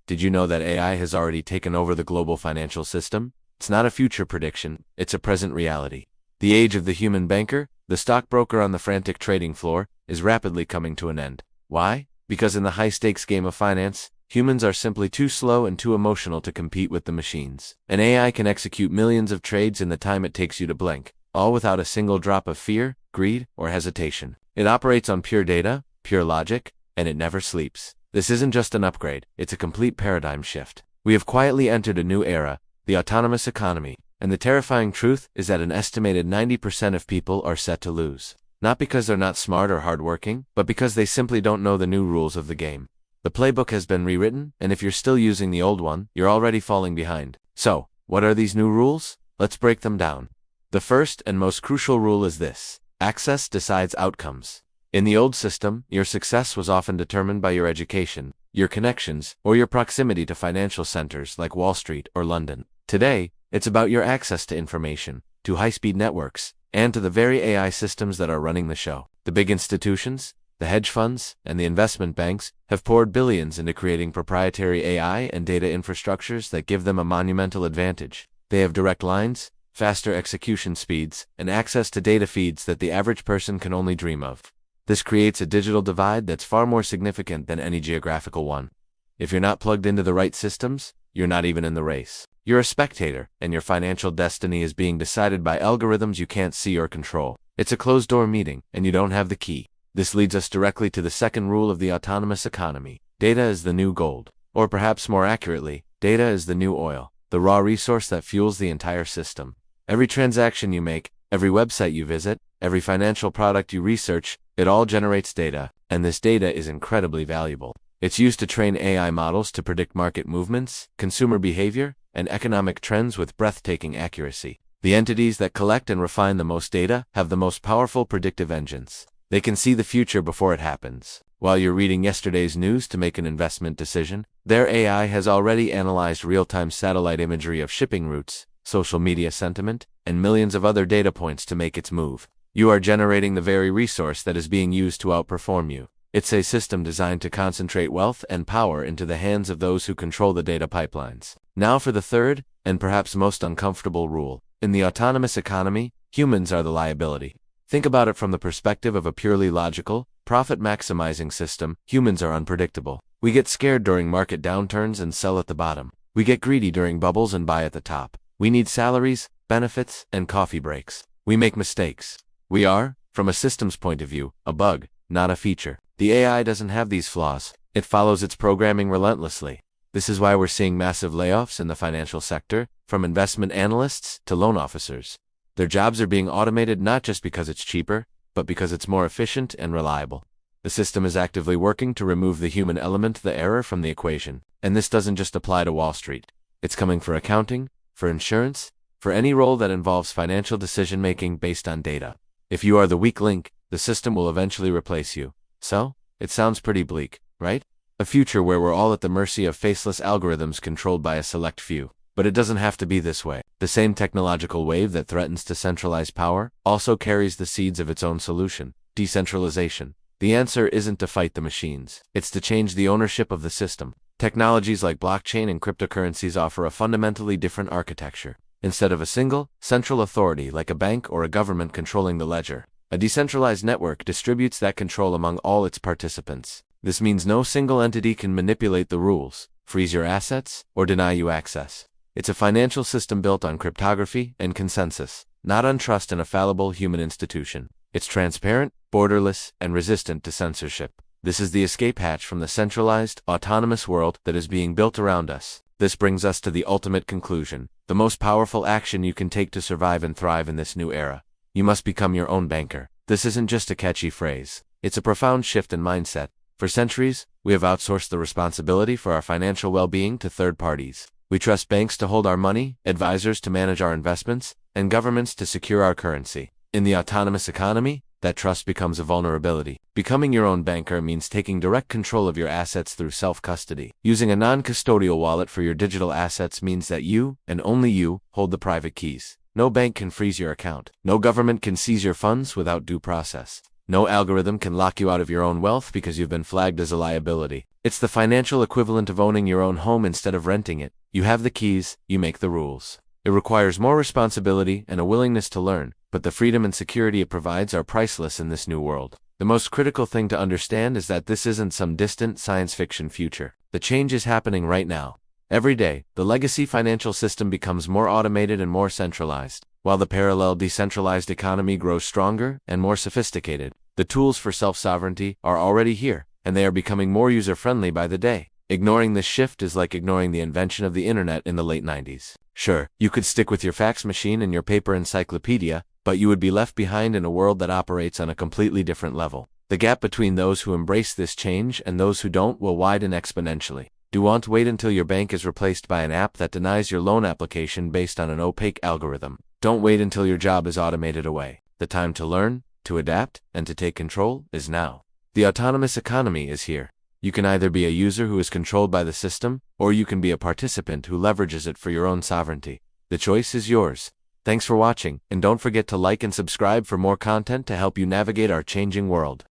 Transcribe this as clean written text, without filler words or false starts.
Did you know that AI has already taken over the global financial system? It's not a future prediction, it's a present reality. The age of the human banker, the stockbroker on the frantic trading floor, is rapidly coming to an end. Why? Because in the high-stakes game of finance, humans are simply too slow and too emotional to compete with the machines. An AI can execute millions of trades in the time it takes you to blink, all without a single drop of fear, greed, or hesitation. It operates on pure data, pure logic, and it never sleeps. This isn't just an upgrade, it's a complete paradigm shift. We have quietly entered a new era, the autonomous economy, and the terrifying truth is that an estimated 90% of people are set to lose. Not because they're not smart or hardworking, but because they simply don't know the new rules of the game. The playbook has been rewritten, and if you're still using the old one, you're already falling behind. So, what are these new rules? Let's break them down. The first and most crucial rule is this: access decides outcomes. In the old system, your success was often determined by your education, your connections, or your proximity to financial centers like Wall Street or London. Today, it's about your access to information, to high-speed networks, and to the very AI systems that are running the show. The big institutions, the hedge funds, and the investment banks have poured billions into creating proprietary AI and data infrastructures that give them a monumental advantage. They have direct lines, faster execution speeds, and access to data feeds that the average person can only dream of. This creates a digital divide that's far more significant than any geographical one. If you're not plugged into the right systems, you're not even in the race. You're a spectator, and your financial destiny is being decided by algorithms you can't see or control. It's a closed-door meeting, and you don't have the key. This leads us directly to the second rule of the autonomous economy. Data is the new gold. Or perhaps more accurately, data is the new oil, the raw resource that fuels the entire system. Every transaction you make, every website you visit, every financial product you research, it all generates data, and this data is incredibly valuable. It's used to train AI models to predict market movements, consumer behavior, and economic trends with breathtaking accuracy. The entities that collect and refine the most data have the most powerful predictive engines. They can see the future before it happens. While you're reading yesterday's news to make an investment decision, their AI has already analyzed real-time satellite imagery of shipping routes, social media sentiment, and millions of other data points to make its move. You are generating the very resource that is being used to outperform you. It's a system designed to concentrate wealth and power into the hands of those who control the data pipelines. Now for the third, and perhaps most uncomfortable rule. In the autonomous economy, humans are the liability. Think about it from the perspective of a purely logical, profit-maximizing system. Humans are unpredictable. We get scared during market downturns and sell at the bottom. We get greedy during bubbles and buy at the top. We need salaries, benefits, and coffee breaks. We make mistakes. We are, from a systems point of view, a bug, not a feature. The AI doesn't have these flaws. It follows its programming relentlessly. This is why we're seeing massive layoffs in the financial sector, from investment analysts to loan officers. Their jobs are being automated not just because it's cheaper, but because it's more efficient and reliable. The system is actively working to remove the human element, the error, from the equation. And this doesn't just apply to Wall Street. It's coming for accounting, for insurance, for any role that involves financial decision-making based on data. If you are the weak link, the system will eventually replace you. So, it sounds pretty bleak, right? A future where we're all at the mercy of faceless algorithms controlled by a select few. But it doesn't have to be this way. The same technological wave that threatens to centralize power also carries the seeds of its own solution: decentralization. The answer isn't to fight the machines. It's to change the ownership of the system. Technologies like blockchain and cryptocurrencies offer a fundamentally different architecture. Instead of a single, central authority like a bank or a government controlling the ledger, a decentralized network distributes that control among all its participants. This means no single entity can manipulate the rules, freeze your assets, or deny you access. It's a financial system built on cryptography and consensus, not on trust in a fallible human institution. It's transparent, borderless, and resistant to censorship. This is the escape hatch from the centralized, autonomous world that is being built around us. This brings us to the ultimate conclusion, the most powerful action you can take to survive and thrive in this new era. You must become your own banker. This isn't just a catchy phrase. It's a profound shift in mindset. For centuries, we have outsourced the responsibility for our financial well-being to third parties. We trust banks to hold our money, advisors to manage our investments, and governments to secure our currency. In the autonomous economy, that trust becomes a vulnerability. Becoming your own banker means taking direct control of your assets through self-custody. Using a non-custodial wallet for your digital assets means that you, and only you, hold the private keys. No bank can freeze your account. No government can seize your funds without due process. No algorithm can lock you out of your own wealth because you've been flagged as a liability. It's the financial equivalent of owning your own home instead of renting it. You have the keys, you make the rules. It requires more responsibility and a willingness to learn, but the freedom and security it provides are priceless in this new world. The most critical thing to understand is that this isn't some distant science fiction future. The change is happening right now. Every day, the legacy financial system becomes more automated and more centralized, while the parallel decentralized economy grows stronger and more sophisticated. The tools for self-sovereignty are already here, and they are becoming more user-friendly by the day. Ignoring this shift is like ignoring the invention of the internet in the late 90s. Sure, you could stick with your fax machine and your paper encyclopedia, but you would be left behind in a world that operates on a completely different level. The gap between those who embrace this change and those who don't will widen exponentially. Do you want to wait until your bank is replaced by an app that denies your loan application based on an opaque algorithm? Don't wait until your job is automated away. The time to learn, to adapt, and to take control is now. The autonomous economy is here. You can either be a user who is controlled by the system, or you can be a participant who leverages it for your own sovereignty. The choice is yours. Thanks for watching, and don't forget to like and subscribe for more content to help you navigate our changing world.